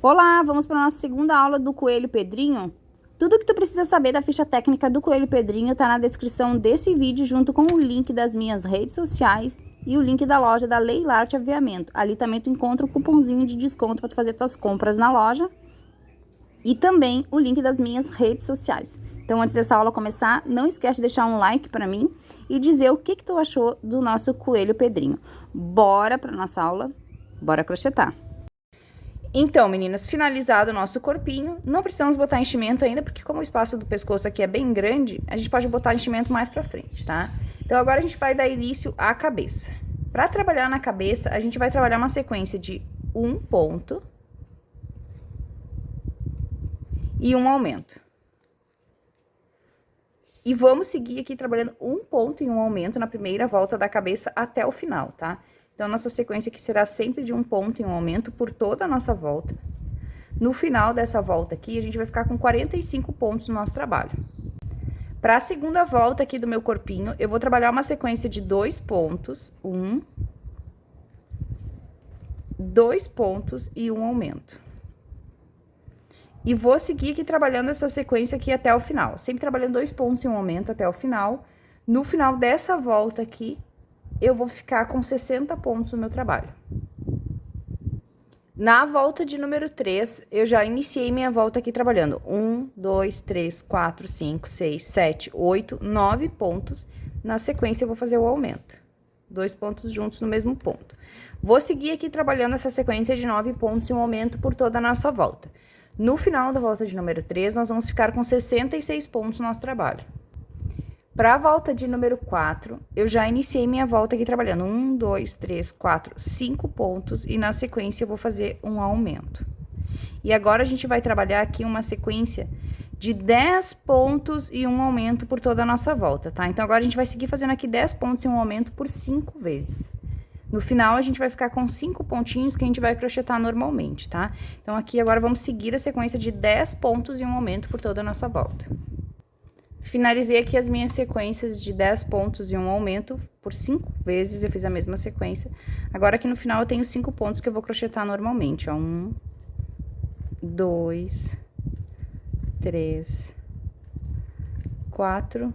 Olá, vamos para a nossa segunda aula do Coelho Pedrinho. Tudo que tu precisa saber da ficha técnica do Coelho Pedrinho tá na descrição desse vídeo, junto com o link das minhas redes sociais e o link da loja da Leilarte Aviamento. Ali também tu encontra o cupomzinho de desconto para tu fazer tuas compras na loja e também o link das minhas redes sociais. Então, antes dessa aula começar, não esquece de deixar um like para mim e dizer o que tu achou do nosso Coelho Pedrinho. Bora para nossa aula, bora crochetar. Então, meninas, finalizado o nosso corpinho, não precisamos botar enchimento ainda, porque como o espaço do pescoço aqui é bem grande, a gente pode botar enchimento mais pra frente, tá? Então, agora a gente vai dar início à cabeça. Pra trabalhar na cabeça, a gente vai trabalhar uma sequência de um ponto e um aumento. E vamos seguir aqui trabalhando um ponto e um aumento na primeira volta da cabeça até o final, tá? Então, nossa sequência aqui será sempre de um ponto e um aumento por toda a nossa volta. No final dessa volta aqui, a gente vai ficar com 45 pontos no nosso trabalho. Para a segunda volta aqui do meu corpinho, eu vou trabalhar uma sequência de 2 pontos, 2 pontos e um aumento. E vou seguir aqui trabalhando essa sequência aqui até o final, sempre trabalhando 2 pontos e um aumento até o final. No final dessa volta aqui, eu vou ficar com 60 pontos no meu trabalho. Na volta de número 3, eu já iniciei minha volta aqui trabalhando 1, 2, 3, 4, 5, 6, 7, 8, 9 pontos. Na sequência, eu vou fazer o aumento. 2 pontos juntos no mesmo ponto. Vou seguir aqui trabalhando essa sequência de 9 pontos e um aumento por toda a nossa volta. No final da volta de número 3, nós vamos ficar com 66 pontos no nosso trabalho. Para a volta de número 4, eu já iniciei minha volta aqui trabalhando 1, 2, 3, 4, 5 pontos e na sequência eu vou fazer um aumento. E agora a gente vai trabalhar aqui uma sequência de 10 pontos e um aumento por toda a nossa volta, tá? Então, agora a gente vai seguir fazendo aqui 10 pontos e um aumento por 5 vezes. No final, a gente vai ficar com 5 pontinhos que a gente vai crochetar normalmente, tá? Então, aqui agora vamos seguir a sequência de 10 pontos e um aumento por toda a nossa volta. Finalizei aqui as minhas sequências de 10 pontos e um aumento por 5 vezes, eu fiz a mesma sequência. Agora, aqui no final, eu tenho 5 pontos que eu vou crochetar normalmente, ó. 1, 2, 3, 4,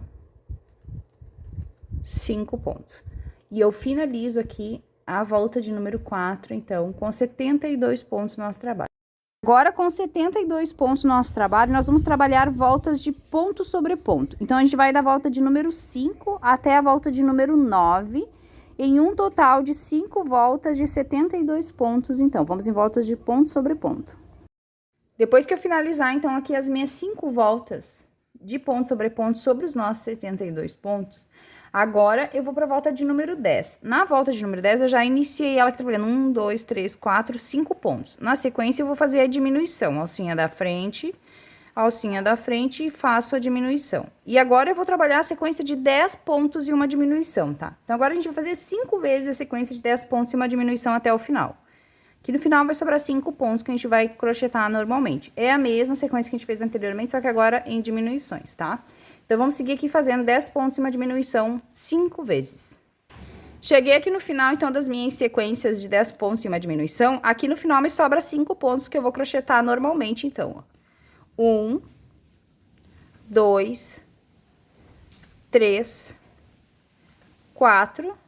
5 pontos. E eu finalizo aqui a volta de número 4, então, com 72 pontos no nosso trabalho. Agora, com 72 pontos no nosso trabalho, nós vamos trabalhar voltas de ponto sobre ponto. Então, a gente vai da volta de número 5 até a volta de número 9, em um total de 5 voltas de 72 pontos. Então, vamos em voltas de ponto sobre ponto. Depois que eu finalizar, então, aqui as minhas 5 voltas de ponto sobre os nossos 72 pontos, agora eu vou para a volta de número 10. Na volta de número 10, eu já iniciei ela aqui trabalhando 1, 2, 3, 4, 5 pontos. Na sequência, eu vou fazer a diminuição, alcinha da frente e faço a diminuição. E agora eu vou trabalhar a sequência de 10 pontos e uma diminuição, tá? Então, agora a gente vai fazer 5 vezes a sequência de 10 pontos e uma diminuição até o final. Que no final vai sobrar 5 pontos que a gente vai crochetar normalmente. É a mesma sequência que a gente fez anteriormente, só que agora em diminuições, tá? Então, vamos seguir aqui fazendo 10 pontos e uma diminuição 5 vezes. Cheguei aqui no final, então, das minhas sequências de 10 pontos e uma diminuição. Aqui no final me sobra 5 pontos que eu vou crochetar normalmente, então, ó. 1, 2, 3, 4...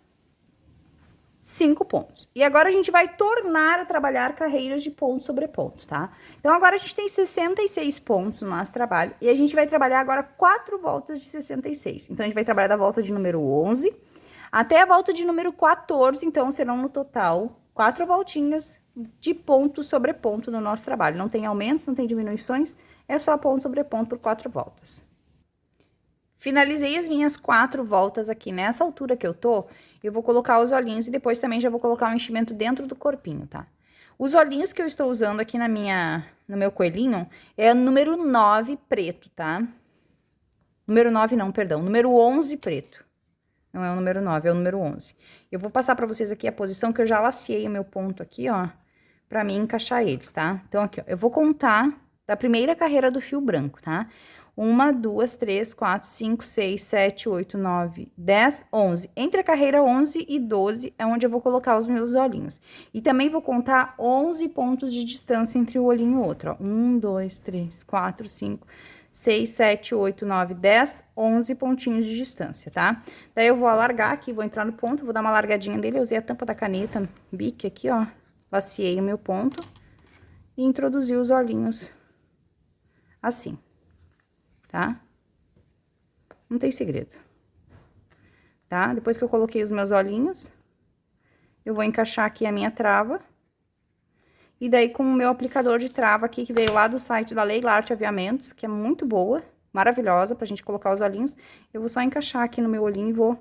5 pontos. E agora a gente vai tornar a trabalhar carreiras de ponto sobre ponto, tá? Então, agora a gente tem 66 pontos no nosso trabalho e a gente vai trabalhar agora 4 voltas de 66. Então, a gente vai trabalhar da volta de número 11 até a volta de número 14, então, serão no total 4 voltinhas de ponto sobre ponto no nosso trabalho. Não tem aumentos, não tem diminuições, é só ponto sobre ponto por 4 voltas. Finalizei as minhas 4 voltas aqui nessa altura que eu tô, eu vou colocar os olhinhos e depois também já vou colocar o enchimento dentro do corpinho, tá? Os olhinhos que eu estou usando aqui no meu coelhinho é o número 9 preto, tá? Número 9 não, perdão, número 11 preto. Não é o número 9, é o número 11. Eu vou passar pra vocês aqui a posição que eu já laceei o meu ponto aqui, ó, pra mim encaixar eles, tá? Então, aqui, ó, eu vou contar da primeira carreira do fio branco, tá? 1, 2, 3, 4, 5, 6, 7, 8, 9, 10, 11. Entre a carreira 11 e 12 é onde eu vou colocar os meus olhinhos. E também vou contar 11 pontos de distância entre o olhinho e o outro, ó. 1, 2, 3, 4, 5, 6, 7, 8, 9, 10, 11 pontinhos de distância, tá? Daí eu vou alargar aqui, vou entrar no ponto, vou dar uma largadinha dele. Eu usei a tampa da caneta Bic aqui, ó. Vaciei o meu ponto e introduzi os olhinhos assim, tá? Não tem segredo, tá? Depois que eu coloquei os meus olhinhos, eu vou encaixar aqui a minha trava. E daí, com o meu aplicador de trava aqui, que veio lá do site da Leila Arte Aviamentos, que é muito boa, maravilhosa, pra gente colocar os olhinhos, eu vou só encaixar aqui no meu olhinho e vou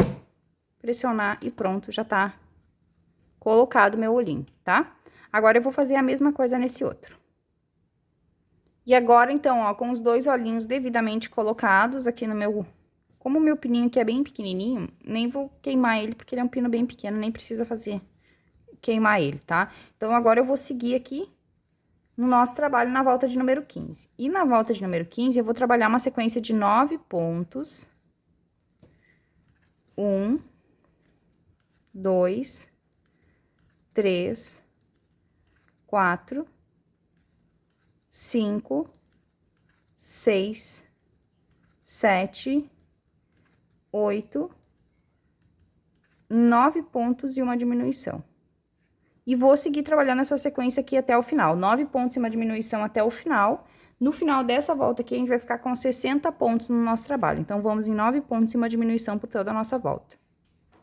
pressionar e pronto, já tá colocado o meu olhinho, tá? Agora, eu vou fazer a mesma coisa nesse outro. E agora, então, ó, com os dois olhinhos devidamente colocados aqui no meu... Como o meu pininho aqui é bem pequenininho, nem vou queimar ele, porque ele é um pino bem pequeno, nem precisa queimar ele, tá? Então, agora eu vou seguir aqui no nosso trabalho na volta de número 15. E na volta de número 15, eu vou trabalhar uma sequência de 9 pontos. 1, 2, 3, 4, 5, 6, 7, 8, 9 pontos e uma diminuição. E vou seguir trabalhando essa sequência aqui até o final. 9 pontos e uma diminuição até o final. No final dessa volta aqui, a gente vai ficar com 60 pontos no nosso trabalho. Então, vamos em 9 pontos e uma diminuição por toda a nossa volta.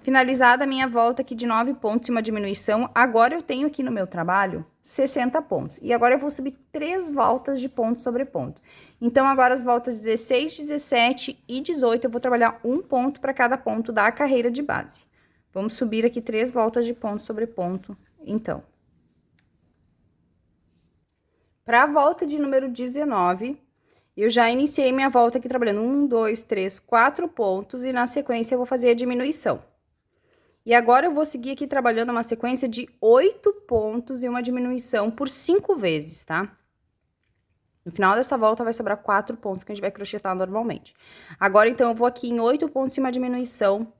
Finalizada a minha volta aqui de 9 pontos e uma diminuição, agora eu tenho aqui no meu trabalho 60 pontos. E agora eu vou subir 3 voltas de ponto sobre ponto. Então, agora as voltas 16, 17 e 18, eu vou trabalhar um ponto para cada ponto da carreira de base. Vamos subir aqui 3 voltas de ponto sobre ponto, então. Para a volta de número 19, eu já iniciei minha volta aqui trabalhando 1, 2, 3, 4 pontos e na sequência eu vou fazer a diminuição. E agora eu vou seguir aqui trabalhando uma sequência de 8 pontos e uma diminuição por 5 vezes, tá? No final dessa volta vai sobrar 4 pontos que a gente vai crochetar normalmente. Agora, então, eu vou aqui em 8 pontos e uma diminuição,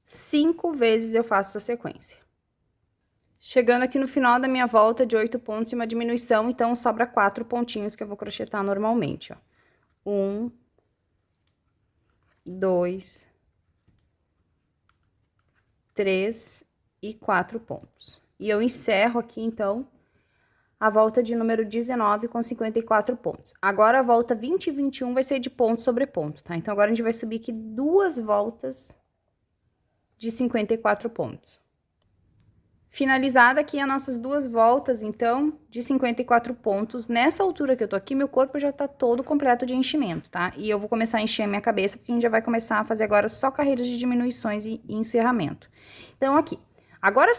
5 vezes eu faço essa sequência. Chegando aqui no final da minha volta de 8 pontos e uma diminuição, então, sobra 4 pontinhos que eu vou crochetar normalmente, ó. 1, 2, 3 e 4 pontos. E eu encerro aqui, então, a volta de número 19 com 54 pontos. Agora, a volta 20 e 21 vai ser de ponto sobre ponto, tá? Então, agora a gente vai subir aqui 2 voltas de 54 pontos. Finalizada aqui as nossas 2 voltas, então, de 54 pontos. Nessa altura que eu tô aqui, meu corpo já tá todo completo de enchimento, tá? E eu vou começar a encher a minha cabeça, porque a gente já vai começar a fazer agora só carreiras de diminuições e encerramento. Então, aqui. Agora,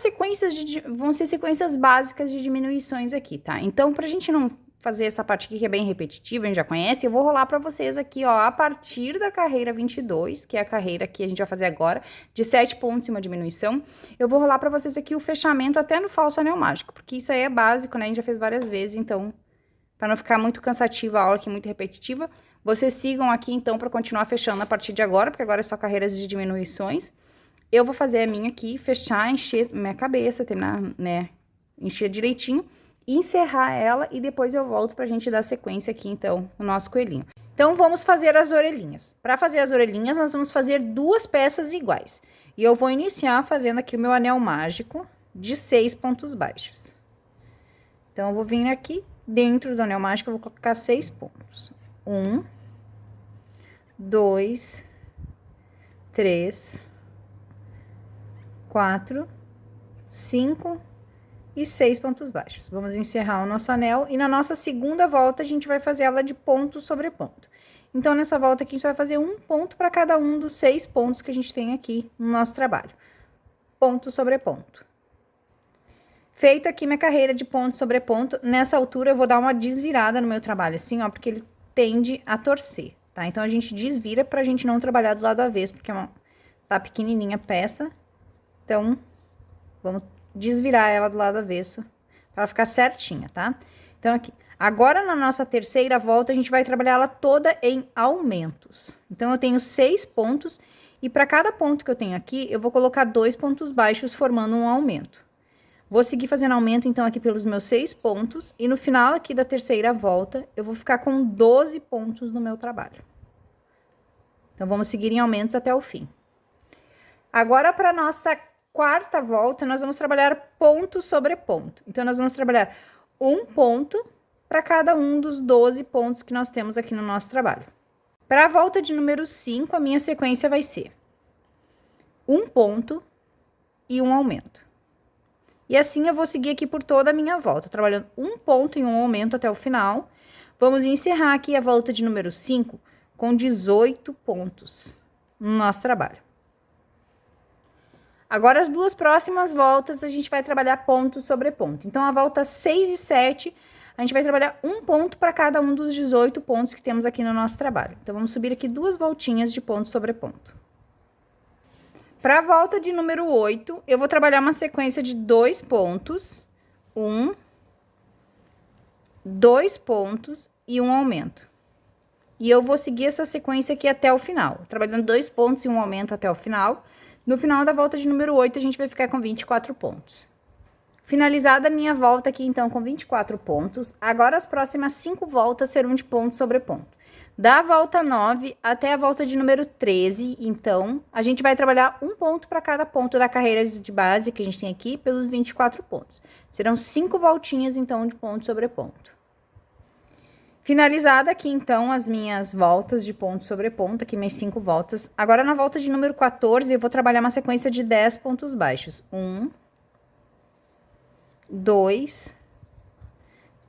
vão ser sequências básicas de diminuições aqui, tá? Então, pra gente não fazer essa parte aqui que é bem repetitiva, a gente já conhece, eu vou rolar pra vocês aqui, ó, a partir da carreira 22, que é a carreira que a gente vai fazer agora, de 7 pontos e uma diminuição, eu vou rolar pra vocês aqui o fechamento até no falso anel mágico, porque isso aí é básico, né? A gente já fez várias vezes, então, pra não ficar muito cansativa a aula aqui, muito repetitiva, vocês sigam aqui, então, pra continuar fechando a partir de agora, porque agora é só carreiras de diminuições. Eu vou fazer a minha aqui, fechar, encher minha cabeça, terminar, né, encher direitinho, encerrar ela e depois eu volto pra gente dar sequência aqui, então, no nosso coelhinho. Então, vamos fazer as orelhinhas. Para fazer as orelhinhas, nós vamos fazer 2 peças iguais. E eu vou iniciar fazendo aqui o meu anel mágico de 6 pontos baixos. Então, eu vou vir aqui, dentro do anel mágico, eu vou colocar 6 pontos. 1, 2, 3, 4, 5 e 6 pontos baixos. Vamos encerrar o nosso anel e na nossa segunda volta a gente vai fazer ela de ponto sobre ponto. Então, nessa volta aqui, a gente vai fazer um ponto para cada um dos 6 pontos que a gente tem aqui no nosso trabalho. Ponto sobre ponto. Feito aqui minha carreira de ponto sobre ponto, nessa altura eu vou dar uma desvirada no meu trabalho, assim, ó, porque ele tende a torcer, tá? Então, a gente desvira pra gente não trabalhar do lado avesso, porque tá pequenininha a peça. Então, vamos desvirar ela do lado avesso, pra ela ficar certinha, tá? Então, aqui. Agora, na nossa terceira volta, a gente vai trabalhar ela toda em aumentos. Então, eu tenho 6 pontos, e para cada ponto que eu tenho aqui, eu vou colocar 2 pontos baixos, formando um aumento. Vou seguir fazendo aumento, então, aqui pelos meus 6 pontos, e no final aqui da terceira volta, eu vou ficar com 12 pontos no meu trabalho. Então, vamos seguir em aumentos até o fim. Agora, para nossa quarta volta, nós vamos trabalhar ponto sobre ponto. Então, nós vamos trabalhar um ponto para cada um dos 12 pontos que nós temos aqui no nosso trabalho. Para a volta de número 5, a minha sequência vai ser um ponto e um aumento. E assim eu vou seguir aqui por toda a minha volta, trabalhando um ponto e um aumento até o final. Vamos encerrar aqui a volta de número 5 com 18 pontos no nosso trabalho. Agora, as duas próximas voltas, a gente vai trabalhar ponto sobre ponto. Então, a volta 6 e 7, a gente vai trabalhar um ponto para cada um dos 18 pontos que temos aqui no nosso trabalho. Então, vamos subir aqui 2 voltinhas de ponto sobre ponto. Para a volta de número 8, eu vou trabalhar uma sequência de 2 pontos, 1, 2 pontos e um aumento. E eu vou seguir essa sequência aqui até o final, trabalhando 2 pontos e um aumento até o final. No final da volta de número 8, a gente vai ficar com 24 pontos. Finalizada a minha volta aqui, então, com 24 pontos, agora as próximas 5 voltas serão de ponto sobre ponto. Da volta 9 até a volta de número 13, então, a gente vai trabalhar um ponto para cada ponto da carreira de base que a gente tem aqui, pelos 24 pontos. Serão 5 voltinhas, então, de ponto sobre ponto. Finalizada aqui, então, as minhas voltas de ponto sobre ponto, aqui minhas 5 voltas. Agora, na volta de número 14, eu vou trabalhar uma sequência de 10 pontos baixos. 1, 2,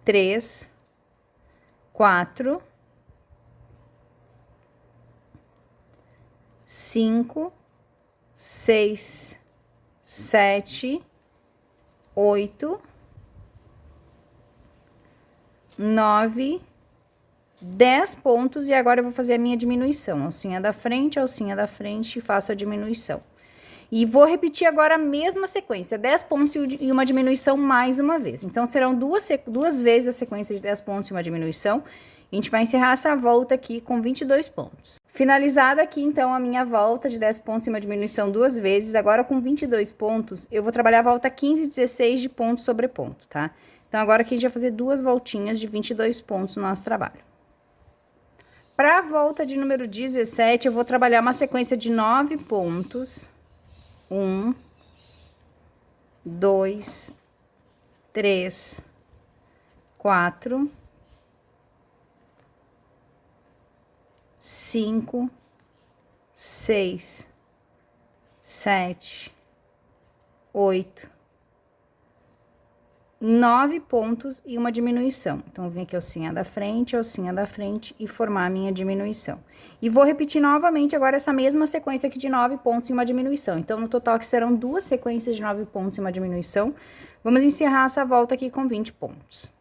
3, 4, 5, 6, 7, 8, 9, 10 pontos, e agora eu vou fazer a minha diminuição. Alcinha da frente e faço a diminuição. E vou repetir agora a mesma sequência, 10 pontos e uma diminuição mais uma vez. Então, serão duas vezes a sequência de 10 pontos e uma diminuição. A gente vai encerrar essa volta aqui com 22 pontos. Finalizada aqui, então, a minha volta de 10 pontos e uma diminuição 2 vezes, agora com 22 pontos, eu vou trabalhar a volta 15 e 16 de ponto sobre ponto, tá? Então, agora aqui a gente vai fazer 2 voltinhas de 22 pontos no nosso trabalho. Para a volta de número 17, eu vou trabalhar uma sequência de 9 pontos. 1, 2, 3, 4, 5, 6, 7, 8, 9 pontos e uma diminuição. Então, eu vim aqui alcinha da frente e formar a minha diminuição. E vou repetir novamente agora essa mesma sequência aqui de 9 pontos e uma diminuição. Então, no total aqui serão 2 sequências de 9 pontos e uma diminuição. Vamos encerrar essa volta aqui com 20 pontos.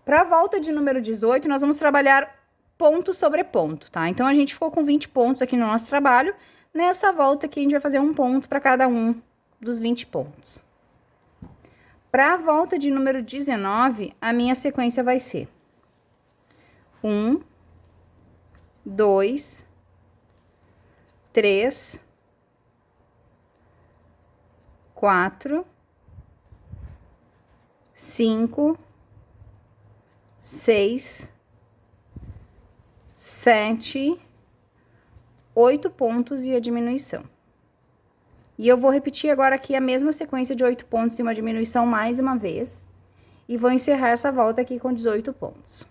Para a volta de número 18, nós vamos trabalhar ponto sobre ponto, tá? Então, a gente ficou com 20 pontos aqui no nosso trabalho. Nessa volta aqui, a gente vai fazer um ponto para cada um dos 20 pontos. Para a volta de número 19, a minha sequência vai ser 1, 2, 3, 4, 5, 6, 7, 8 pontos e a diminuição. E eu vou repetir agora aqui a mesma sequência de 8 pontos e uma diminuição mais uma vez. E vou encerrar essa volta aqui com 18 pontos.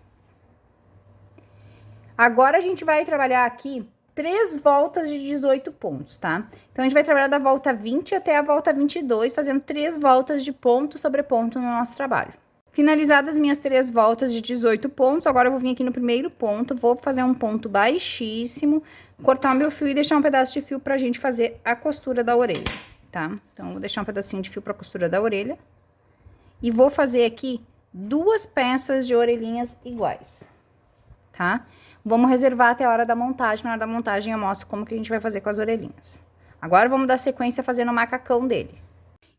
Agora, a gente vai trabalhar aqui 3 voltas de 18 pontos, tá? Então, a gente vai trabalhar da volta 20 até a volta 22, fazendo 3 voltas de ponto sobre ponto no nosso trabalho. Finalizadas minhas 3 voltas de 18 pontos, agora eu vou vir aqui no primeiro ponto, vou fazer um ponto baixíssimo, cortar o meu fio e deixar um pedaço de fio pra gente fazer a costura da orelha, tá? Então, vou deixar um pedacinho de fio pra costura da orelha. E vou fazer aqui 2 peças de orelhinhas iguais, tá? Vamos reservar até a hora da montagem. Na hora da montagem eu mostro como que a gente vai fazer com as orelhinhas. Agora, vamos dar sequência fazendo o macacão dele.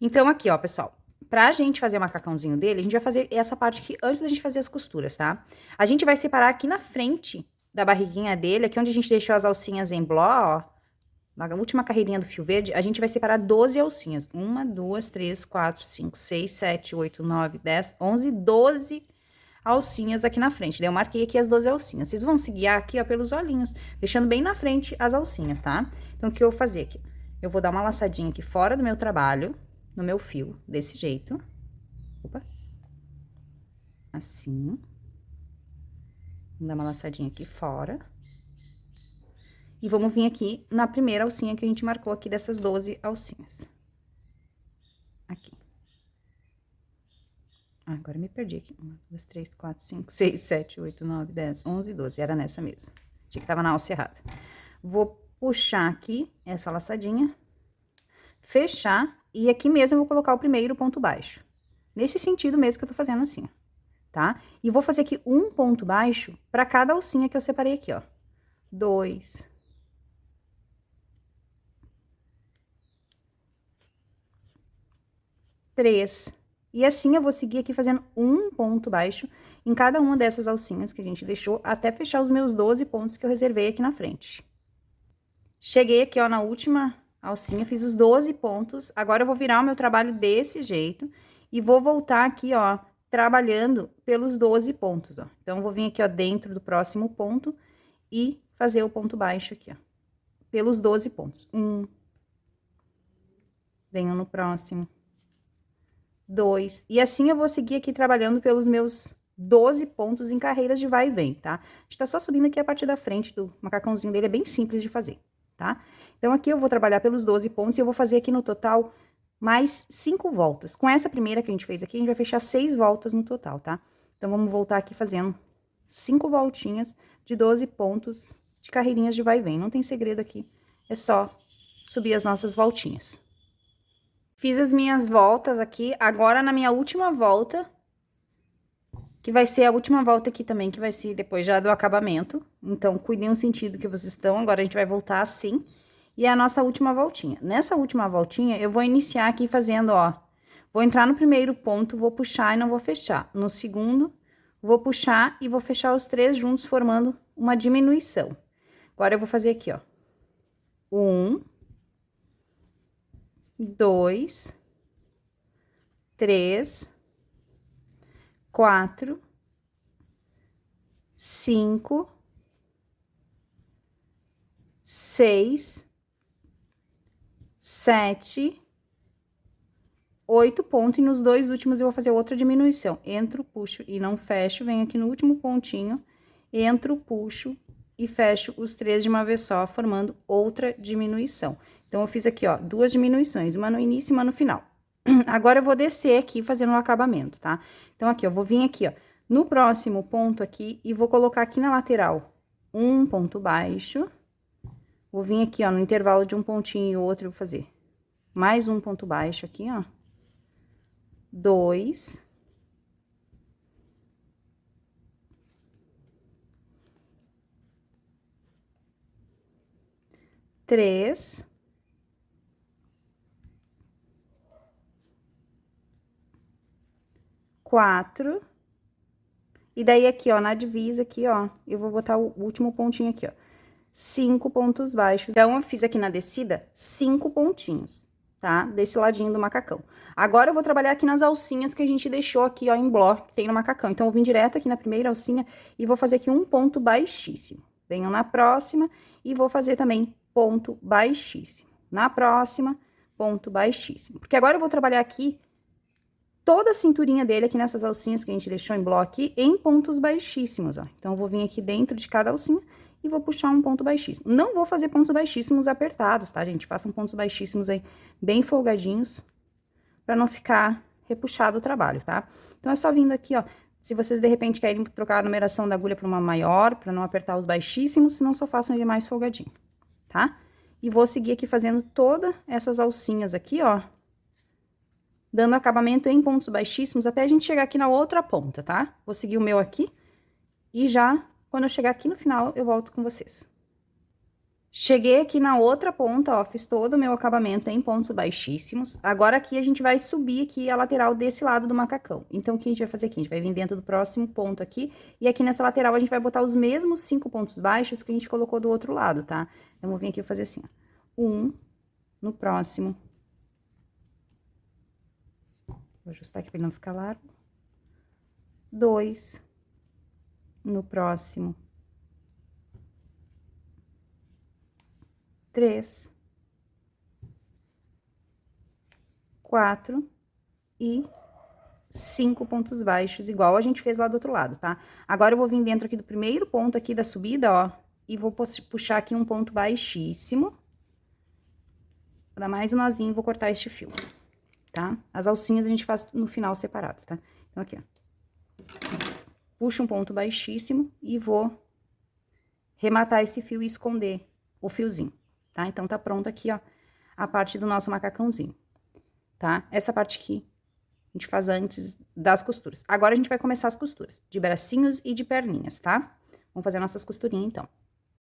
Então, aqui, ó, pessoal. Pra gente fazer o macacãozinho dele, a gente vai fazer essa parte aqui antes da gente fazer as costuras, tá? A gente vai separar aqui na frente da barriguinha dele, aqui onde a gente deixou as alcinhas em bló, ó, na última carreirinha do fio verde, a gente vai separar 12 alcinhas. 1, 2, 3, 4, 5, 6, 7, 8, 9, 10, 11, 12 alcinhas aqui na frente. Daí eu marquei aqui as 12 alcinhas. Vocês vão se guiar aqui, ó, pelos olhinhos, deixando bem na frente as alcinhas, tá? Então, o que eu vou fazer aqui? Eu vou dar uma laçadinha aqui fora do meu trabalho, no meu fio, desse jeito. Opa. Assim. Vou dar uma laçadinha aqui fora. E vamos vir aqui na primeira alcinha que a gente marcou aqui dessas 12 alcinhas. Aqui. Ah, agora eu me perdi aqui. 1, 2, 3, 4, 5, 6, 7, 8, 9, 10, 11, 12. Era nessa mesmo. Achei que tava na alça errada. Vou puxar aqui essa laçadinha, fechar, e aqui mesmo eu vou colocar o primeiro ponto baixo. Nesse sentido mesmo que eu tô fazendo assim, ó, tá? E vou fazer aqui um ponto baixo pra cada alcinha que eu separei aqui, ó. 2, 3. E assim eu vou seguir aqui fazendo um ponto baixo em cada uma dessas alcinhas que a gente deixou, até fechar os meus 12 pontos que eu reservei aqui na frente. Cheguei aqui, ó, na última alcinha, fiz os 12 pontos. Agora eu vou virar o meu trabalho desse jeito e vou voltar aqui, ó, trabalhando pelos 12 pontos, ó. Então, eu vou vir aqui, ó, dentro do próximo ponto e fazer o ponto baixo aqui, ó, pelos 12 pontos. 1. Venho no próximo. 2. E assim eu vou seguir aqui trabalhando pelos meus 12 pontos em carreiras de vai e vem, tá? A gente tá só subindo aqui a parte da frente do macacãozinho dele, é bem simples de fazer, tá? Então, aqui eu vou trabalhar pelos 12 pontos e eu vou fazer aqui no total mais 5 voltas. Com essa primeira que a gente fez aqui, a gente vai fechar 6 voltas no total, tá? Então, vamos voltar aqui fazendo 5 voltinhas de 12 pontos de carreirinhas de vai e vem. Não tem segredo aqui, é só subir as nossas voltinhas. Fiz as minhas voltas aqui, agora na minha última volta, que vai ser a última volta aqui também, que vai ser depois já do acabamento. Então, cuidem o sentido que vocês estão, agora a gente vai voltar assim, e é a nossa última voltinha. Nessa última voltinha, eu vou iniciar aqui fazendo, ó, vou entrar no primeiro ponto, vou puxar e não vou fechar. No segundo, vou puxar e vou fechar os 3 juntos, formando uma diminuição. Agora, eu vou fazer aqui, ó, 1, 2, 3, 4, 5, 6, 7, 8 pontos, e nos 2 últimos eu vou fazer outra diminuição. Entro, puxo e não fecho, venho aqui no último pontinho, entro, puxo e fecho os 3 de uma vez só, formando outra diminuição. Então, eu fiz aqui, ó, 2 diminuições, uma no início e uma no final. Agora, eu vou descer aqui fazendo o acabamento, tá? Então, aqui, eu vou vir aqui, ó, no próximo ponto aqui e vou colocar aqui na lateral um ponto baixo. Vou vir aqui, ó, no intervalo de um pontinho e outro, eu vou fazer mais um ponto baixo aqui, ó. 2. 3. 4. E daí, aqui, ó, na divisa aqui, ó, eu vou botar o último pontinho aqui, ó. 5 pontos baixos. Então, eu fiz aqui na descida 5 pontinhos, tá? Desse ladinho do macacão. Agora, eu vou trabalhar aqui nas alcinhas que a gente deixou aqui, ó, em bloco, que tem no macacão. Então, eu vim direto aqui na primeira alcinha e vou fazer aqui um ponto baixíssimo. Venho na próxima e vou fazer também ponto baixíssimo. Na próxima, ponto baixíssimo. Porque agora eu vou trabalhar aqui toda a cinturinha dele aqui nessas alcinhas que a gente deixou em bloco aqui, em pontos baixíssimos, ó. Então, eu vou vir aqui dentro de cada alcinha e vou puxar um ponto baixíssimo. Não vou fazer pontos baixíssimos apertados, tá, gente? Façam pontos baixíssimos aí, bem folgadinhos, pra não ficar repuxado o trabalho, tá? Então, é só vindo aqui, ó. Se vocês, de repente, querem trocar a numeração da agulha pra uma maior, pra não apertar os baixíssimos, senão só façam ele mais folgadinho, tá? E vou seguir aqui fazendo todas essas alcinhas aqui, ó, dando acabamento em pontos baixíssimos até a gente chegar aqui na outra ponta, tá? Vou seguir o meu aqui e já, quando eu chegar aqui no final, eu volto com vocês. Cheguei aqui na outra ponta, ó, fiz todo o meu acabamento em pontos baixíssimos. Agora aqui a gente vai subir aqui a lateral desse lado do macacão. Então, o que a gente vai fazer aqui? A gente vai vir dentro do próximo ponto aqui, e aqui nessa lateral a gente vai botar os mesmos 5 pontos baixos que a gente colocou do outro lado, tá? Então, vou vir aqui e fazer assim, ó. 1, no próximo. Vou ajustar aqui pra ele não ficar largo. 2, no próximo. 3, 4 e 5 pontos baixos, igual a gente fez lá do outro lado, tá? Agora, eu vou vir dentro aqui do primeiro ponto aqui da subida, ó, e vou puxar aqui um ponto baixíssimo. Vou dar mais um nozinho e vou cortar este fio, tá? As alcinhas a gente faz no final separado, tá? Então, aqui, ó. Puxo um ponto baixíssimo e vou rematar esse fio e esconder o fiozinho. Tá? Então, tá pronto aqui, ó, a parte do nosso macacãozinho, tá? Essa parte aqui, a gente faz antes das costuras. Agora, a gente vai começar as costuras, de bracinhos e de perninhas, tá? Vamos fazer nossas costurinhas, então.